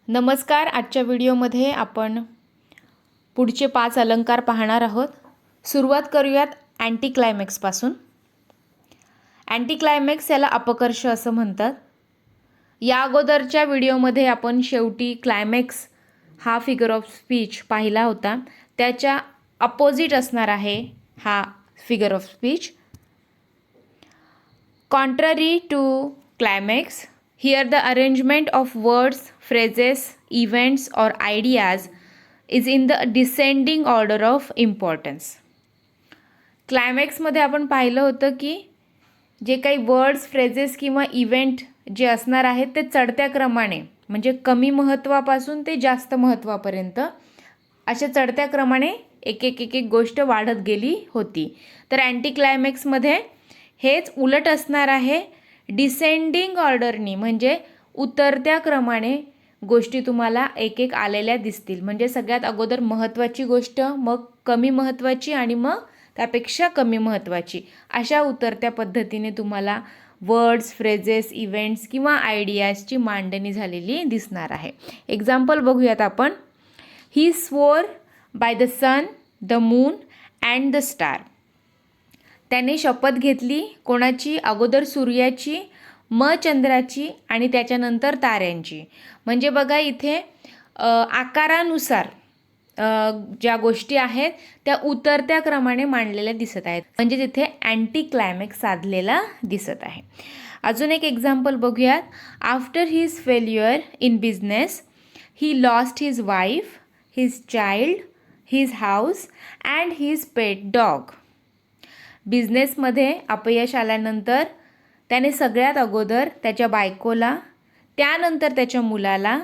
नमस्कार. आजच्या व्हिडिओमध्ये आपण पुढचे 5 अलंकार पाहणार आहोत. सुरुवात करूयात अँटी क्लायमॅक्सपासून. अँटी क्लायमॅक्स याला अपकर्ष असं म्हणतात. या अगोदरच्या व्हिडिओमध्ये आपण शेवटी क्लायमॅक्स हा फिगर ऑफ स्पीच पाहिला होता. त्याच्या अपोजिट असणार आहे हा figure of speech. Contrary to climax, here the arrangement of words, phrases, events or ideas is in the descending order of importance. क्लायमॅक्समध्ये आपण पाहिलं होतं की जे काही वर्ड्स, फ्रेजेस किंवा इव्हेंट जे असणार आहेत ते चढत्या क्रमाने, म्हणजे कमी महत्त्वापासून ते जास्त महत्त्वापर्यंत अशा चढत्या क्रमाने एक एक गोष्ट वाढत गेली होती. तर अँटी क्लायमॅक्समध्ये हेच उलट असणार आहे. डिसेंडिंग ऑर्डरनी, म्हणजे उतरत्या क्रमाने गोष्टी तुम्हाला एक एक आलेल्या दिसतील. म्हणजे सगळ्यात अगोदर महत्त्वाची गोष्ट, मग कमी महत्त्वाची आणि मग त्यापेक्षा कमी महत्त्वाची, अशा उतरत्या पद्धतीने तुम्हाला वर्ड्स, फ्रेजेस, इव्हेंट्स किंवा आयडियाजची मांडणी झालेली दिसणार आहे. एक्झाम्पल बघूयात आपण. He swore by the sun, the moon and the star. त्याने शपथ घेतली कोणाची? अगोदर सूर्याची, मग चंद्राची आणि त्याच्यानंतर ताऱ्यांची. म्हणजे बघा इथे आकारानुसार ज्या गोष्टी आहेत त्या उतरत्या क्रमाने मांडलेल्या दिसत आहेत. म्हणजे तिथे अँटी क्लायमॅक्स साधलेला दिसत आहे. अजून एक एक्झाम्पल बघूयात. After his failure in business, he lost his wife, his child, his house and his pet dog. बिझनेसमध्ये अपयश आल्यानंतर त्याने सगळ्यात अगोदर त्याच्या बायकोला, त्यानंतर त्याच्या मुलाला,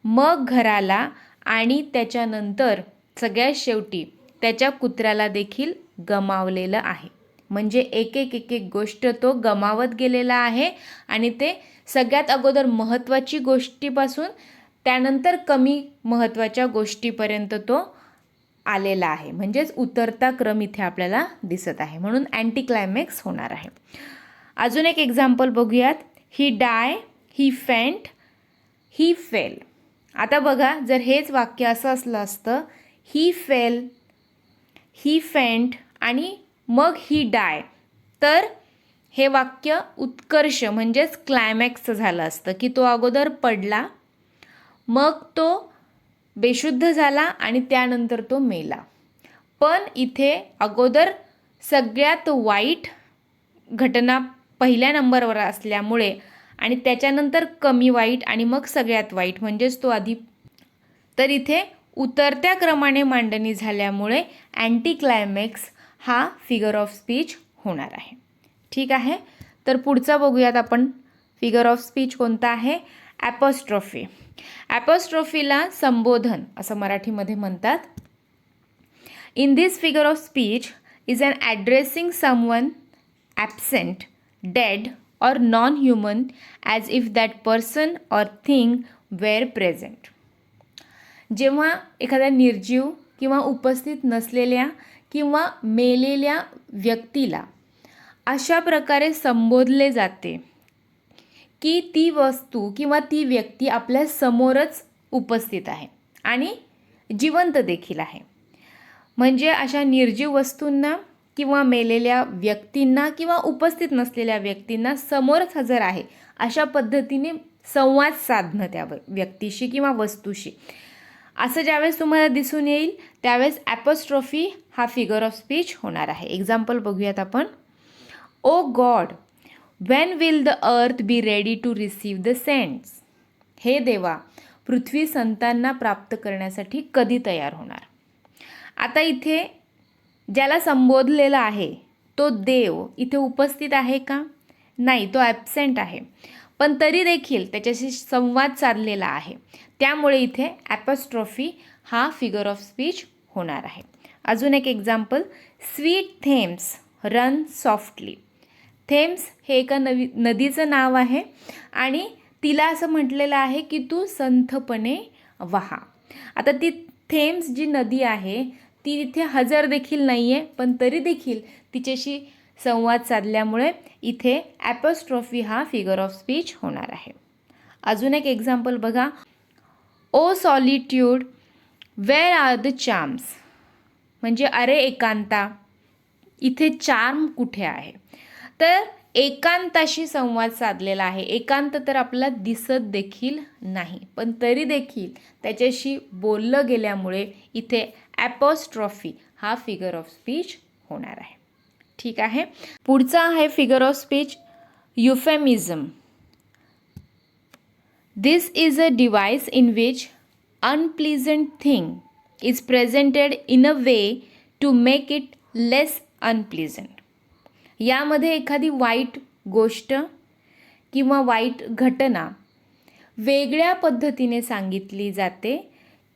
मग घराला आणि त्याच्यानंतर सगळ्यात शेवटी त्याच्या कुत्र्याला देखील गमावलेलं आहे. म्हणजे एक एक गोष्ट तो गमावत गेलेला आहे आणि ते सगळ्यात अगोदर महत्त्वाची गोष्टीपासून त्यानंतर कमी महत्त्वाच्या गोष्टीपर्यंत तो आलेला आहे. म्हणजेच उतरता क्रम इथे आपल्याला दिसत आहे. म्हणून अँटी क्लायमॅक्स होणार आहे. अजून एक एक्झाम्पल बघूयात. ही डाय, ही फेंट, ही फेल. आता बघा, जर हेच वाक्य असं असलं असतं, ही फेल, ही फेंट आणि मग ही डाय, तर हे वाक्य उत्कर्ष म्हणजेच क्लायमॅक्सचं झालं असतं की तो अगोदर पडला, मग तो बेशुद्ध झाला आणि त्यानंतर तो मेला. पण इथे अगोदर सगळ्यात वाईट घटना पहिल्या नंबरवर असल्यामुळे आणि त्याच्यानंतर कमी वाईट आणि मग सगळ्यात वाईट, म्हणजेच तो आधी, तर इथे उतरत्या क्रमाने मांडणी झाल्यामुळे अँटी क्लायमॅक्स हा फिगर ऑफ स्पीच होणार आहे. ठीक आहे. तर पुढचा बघूयात आपण. फिगर ऑफ स्पीच कोणता आहे? ॲपॉस्ट्रॉफी. ॲपॉस्ट्रॉफीला संबोधन असं मराठीमध्ये म्हणतात. In this figure of speech is an addressing someone absent, dead or non human as if that person or thing were present. जेव्हा एखाद्या निर्जीव किंवा उपस्थित नसलेल्या किंवा मेलेल्या व्यक्तीला अशा प्रकारे संबोधले जाते की ती वस्तू किंवा ती व्यक्ती आपल्या समोरच उपस्थित आहे आणि जिवंत देखील आहे. म्हणजे अशा निर्जीव वस्तूंना किंवा मेलेल्या व्यक्तींना किंवा उपस्थित नसलेल्या व्यक्तींना समोरच हजर आहे अशा पद्धतीने संवाद साधणं त्या व्यक्तीशी किंवा वस्तूशी, असं ज्यावेळेस तुम्हाला दिसून येईल त्यावेळेस ॲपॉस्ट्रॉफी हा फिगर ऑफ स्पीच होणार आहे. एक्झाम्पल बघूयात आपण. ओ God, when will the earth be ready to receive the saints? हे देवा, पृथ्वी संतांना प्राप्त करण्यासाठी कधी तयार होणार? आता इथे ज्याला संबोधलेला आहे तो देव इथे उपस्थित आहे का? नाही, तो ॲबसेंट आहे. पण तरी देखील त्याच्याशी संवाद साधलेला आहे. त्यामुळे इथे ॲपॉस्ट्रॉफी हा फिगर ऑफ स्पीच होणार आहे. अजून एक example. Sweet Thames run softly. Thames हे एका नदीचं नाव आहे आणि तिला असं म्हटलेलं आहे की तू संथपणे वहा. आता ती थेम्स जी नदी आहे ती इथे हजर देखील नाही आहे, पण तरी देखील तिच्याशी संवाद साधल्यामुळे इथे ॲपॉस्ट्रॉफी हा फिगर ऑफ स्पीच होणार आहे. अजून एक एक्झाम्पल बघा. O solitude where are the charms, म्हणजे अरे एकांता, इथे चार्म कुठे आहे. तर एकांताशी संवाद साधलेला आहे. एकांत तर आपल्याला दिसत देखील नाही, पण तरी देखील त्याच्याशी बोललं गेल्यामुळे इथे ॲपॉस्ट्रॉफी हा फिगर ऑफ स्पीच होणार आहे. ठीक आहे. पुढचा आहे figure of speech euphemism. This is a device in which unpleasant thing is presented in a way to make it less unpleasant. यामध्ये एखादी वाईट गोष्ट किंवा वाईट घटना वेगळ्या पद्धतीने सांगितली जाते,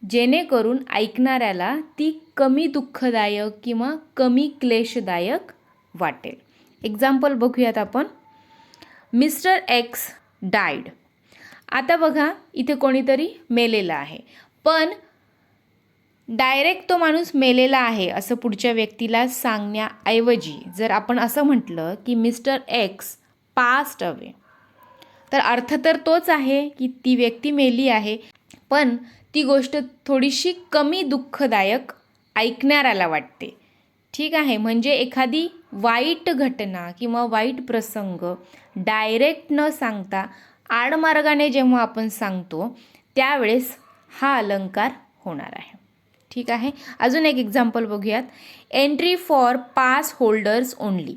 जेणेकरून ऐकणाऱ्याला ती कमी दुःखदायक किंवा कमी क्लेशदायक वाटेल. एक्झाम्पल बघूयात आपण. Mister x died. आता बघा, इथे कोणीतरी मेलेलं आहे, पण डायरेक्ट तो माणूस मेलेला आहे असं पुढच्या व्यक्तीला सांगण्याऐवजी जर आपण असं म्हटलं की मिस्टर एक्स पास्ड अवे, तर अर्थ तर तोच आहे की ती व्यक्ती मेली आहे, पण ती गोष्ट थोडीशी कमी दुःखदायक ऐकणाऱ्याला वाटते. ठीक आहे. म्हणजे एखादी वाईट घटना किंवा वाईट प्रसंग डायरेक्ट न सांगता आडमार्गाने जेव्हा आपण सांगतो त्यावेळेस हा अलंकार होणार आहे. ठीक आहे. अजून एक एक्झाम्पल बघूयात. Entry for pass holders only.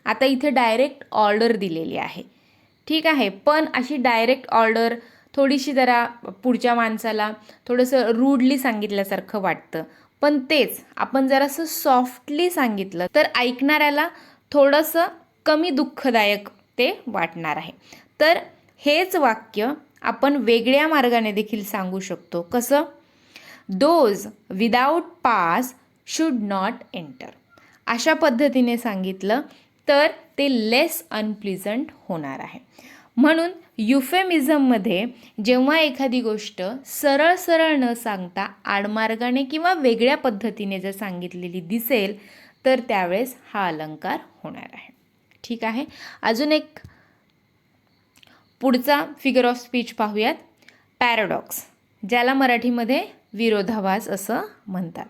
आता इथे डायरेक्ट ऑर्डर दिलेली आहे. ठीक आहे. पण अशी डायरेक्ट ऑर्डर थोडीशी जरा पुढच्या माणसाला थोडंसं रूडली सांगितल्यासारखं वाटतं, पण तेच आपण जरासं सॉफ्टली सांगितलं तर ऐकणाऱ्याला थोडंसं कमी दुःखदायक ते वाटणार आहे. तर हेच वाक्य आपण वेगळ्या मार्गाने देखील सांगू शकतो. कसं? Those without pass should not enter. अशा पद्धतीने सांगितलं तर ते लेस अनप्लीझंट होणार आहे. म्हणून युफेमिझममध्ये जेव्हा एखादी गोष्ट सरळ सरळ न सांगता आडमार्गाने किंवा वेगळ्या पद्धतीने जर सांगितलेली दिसेल तर त्यावेळेस हा अलंकार होणार आहे. ठीक आहे. अजून एक पुढचा फिगर ऑफ स्पीच पाहूयात. पॅराडॉक्स, ज्याला मराठीमध्ये विरोधाभास असं म्हणतात.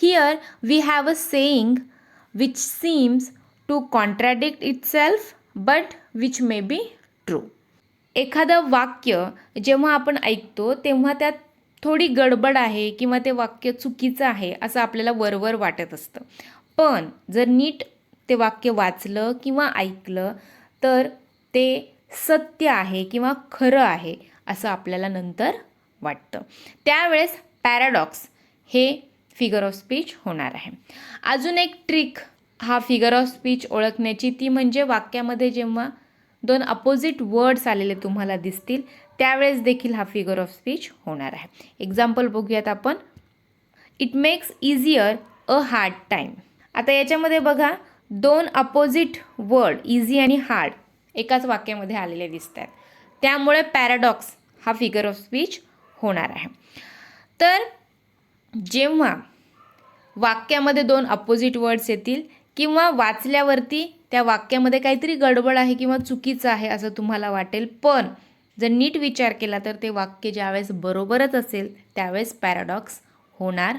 Here we have a saying which seems to contradict itself but which may be true. एखादं वाक्य जेव्हा आपण ऐकतो तेव्हा त्यात थोडी गडबड आहे किंवा ते वाक्य चुकीचं आहे असं आपल्याला वरवर वाटत असतं, पण जर नीट ते वाक्य वाचलं किंवा ऐकलं तर ते सत्य आहे किंवा खरं आहे असं आपल्याला नंतर वाटतं. त्यावेळेस पॅराडॉक्स हे फिगर ऑफ स्पीच होणार आहे. अजून एक ट्रिक हा फिगर ऑफ स्पीच ओळखण्याची, ती म्हणजे वाक्यामध्ये जेव्हा दोन अपोजिट वर्ड्स आलेले तुम्हाला दिसतील त्यावेळेस देखील हा फिगर ऑफ स्पीच होणार आहे. एक्झाम्पल बघूयात आपण. It makes easier a hard time. आता याच्यामध्ये बघा, दोन अपोजिट वर्ड इझी आणि हार्ड एकाच वाक्यामध्ये आलेले दिसतात, त्यामुळे पॅराडॉक्स हा फिगर ऑफ स्पीच होणार आहे. तर जेव्हा वाक्यामध्ये दोन अपोजिट वर्ड्स येतील किंवा वाचल्यावरती त्या वाक्यामध्ये काहीतरी गडबड आहे किंवा चुकीचं आहे असं तुम्हाला वाटेल, पण जर नीट विचार केला तर ते वाक्य ज्यावेळेस बरोबरच असेल त्यावेळेस पॅराडॉक्स होणार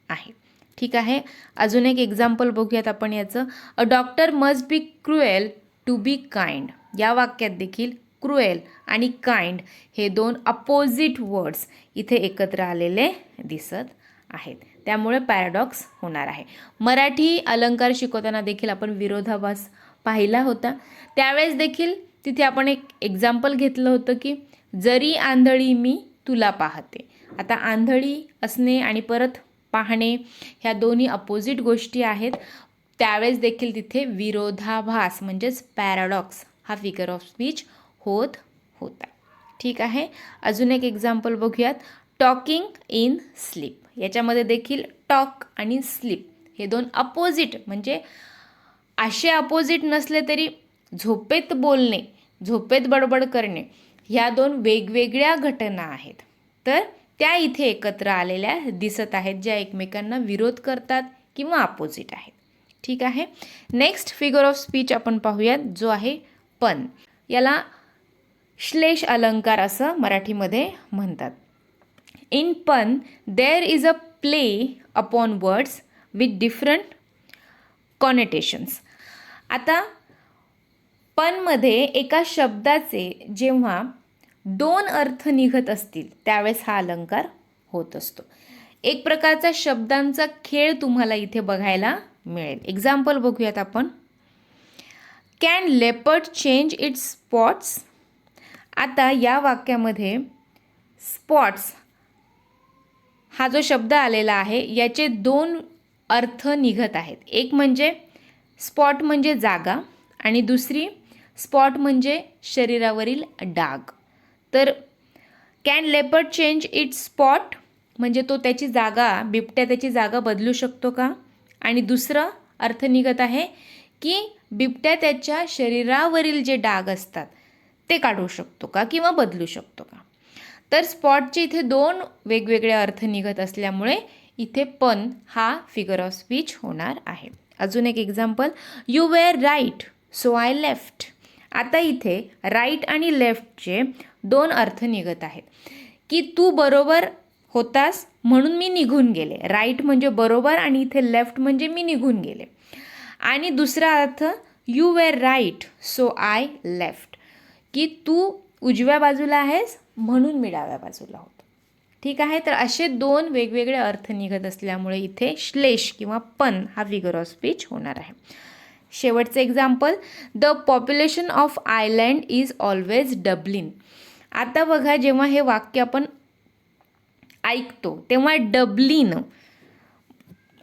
आहे. ठीक आहे. अजून एक एक्झाम्पल बघूयात आपण याचं. A doctor must be cruel to be kind. या वाक्यात देखील क्रुएल आणि काइंड हे दोन अपोजिट वर्ड्स इथे एकत्र आलेले दिसत आहेत, त्यामुळे पॅराडॉक्स होणार आहे. मराठी अलंकार शिकवताना देखील आपण विरोधाभास पाहिला होता. त्यावेळेस देखील तिथे आपण एक एक्झाम्पल घेतलं होतं की जरी आंधळी मी तुला पाहते. आता आंधळी असणे आणि परत पाहणे ह्या दोन्ही अपोजिट गोष्टी आहेत, त्यावेळेस देखील तिथे विरोधाभास म्हणजेच पॅराडॉक्स हा फिगर ऑफ स्पीच होत होता. ठीक आहे. अजून एक एक्झाम्पल बघूयात. Talking in sleep. याच्यामध्ये देखील टॉक आणि स्लीप हे दोन अपोजिट, म्हणजे असे अपोजिट नसले तरी झोपेत बोलणे, झोपेत बडबड करणे ह्या दोन वेगवेगळ्या घटना आहेत, तर त्या इथे एकत्र आलेल्या दिसत आहेत, ज्या एकमेकांना विरोध करतात किंवा अपोजिट आहेत. ठीक आहे. नेक्स्ट फिगर ऑफ स्पीच आपण पाहूयात, जो आहे पण. याला श्लेष अलंकार असं मराठीमध्ये म्हणतात. In pun there is a play upon words with different connotations. आता पनमध्ये एका शब्दाचे जेव्हा दोन अर्थ निघत असतील त्यावेळेस हा अलंकार होत असतो. एक प्रकारचा शब्दांचा खेळ तुम्हाला इथे बघायला मिळेल. एक्झाम्पल बघूयात आपण. Can leopard change it's spots. आता या वाक्यामध्ये स्पॉट्स हा जो शब्द आलेला आहे याचे दोन अर्थ निघत आहेत. एक म्हणजे स्पॉट म्हणजे जागा आणि दुसरी स्पॉट म्हणजे शरीरावरील डाग. तर can leopard change it's spot म्हणजे तो त्याची जागा, बिबट्या त्याची जागा बदलू शकतो का? आणि दुसरं अर्थ निघत आहे की बिबट्या त्याच्या शरीरावरील जे डाग असतात ते काढू शकतो का किंवा बदलू शकतो का? तर स्पॉटचे इथे दोन वेगवेगळे अर्थ निघत असल्यामुळे इथे पण हा फिगर ऑफ स्पीच होणार आहे. अजून एक example. You were right so I left. आता इथे राईट आणि लेफ्टचे दोन अर्थ निघत आहेत की तू बरोबर होतास म्हणून मी निघून गेले. राईट म्हणजे बरोबर आणि इथे लेफ्ट म्हणजे मी निघून गेले. आणि दुसरा अर्थ you were right so I left की तू उजव्या बाजूला आहेस म्हणून मी डाव्या बाजूला होतो. ठीक आहे. तर असे दोन वेगवेगळे अर्थ निघत असल्यामुळे इथे श्लेष किंवा पन हा फिगर ऑफ स्पीच होणार आहे. शेवटचं example. The population of island is always doubling. आता बघा जेव्हा हे वाक्य आपण ऐकतो तेव्हा डबलिन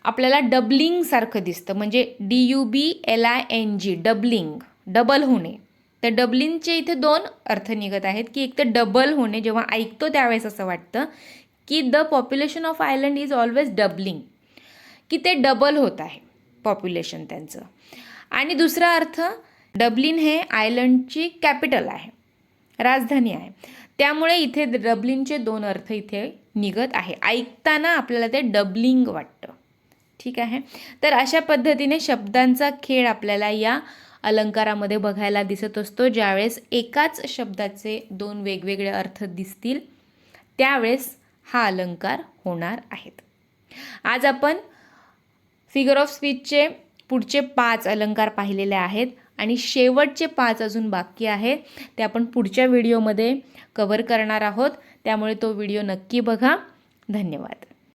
आपल्याला डबलिंग सारखं दिसतं. म्हणजे DUBLING डबलिंग, डबल होणे. तर डबलिंगचे इथे दोन अर्थ निघत आहेत की एक तर डबल होणे, जेव्हा ऐकतो त्यावेळेस असं वाटतं की the population of island is always doubling, की ते डबल होत आहे पॉप्युलेशन त्यांचं. आणि दुसरा अर्थ डबलिन हे आयलंडची कॅपिटल आहे, राजधानी आहे. त्यामुळे इथे डबलिनचे दोन अर्थ इथे निघत आहे. ऐकताना आपल्याला ते डबलिंग वाटतं. ठीक आहे. तर अशा पद्धतीने शब्दांचा खेळ आपल्याला या अलंकारामध्ये बघायला दिसत असतो. ज्यावेळेस एकाच शब्दाचे दोन वेगवेगळे अर्थ दिसतील त्यावेळेस हा अलंकार होणार आहेत. आज आपण फिगर ऑफ स्पीचचे पुढचे 5 अलंकार पाहिलेले आहेत आणि शेवटचे 5 अजून बाकी आहेत. ते आपण पुढच्या व्हिडिओमध्ये कव्हर करणार आहोत. त्यामुळे तो व्हिडिओ नक्की बघा. धन्यवाद.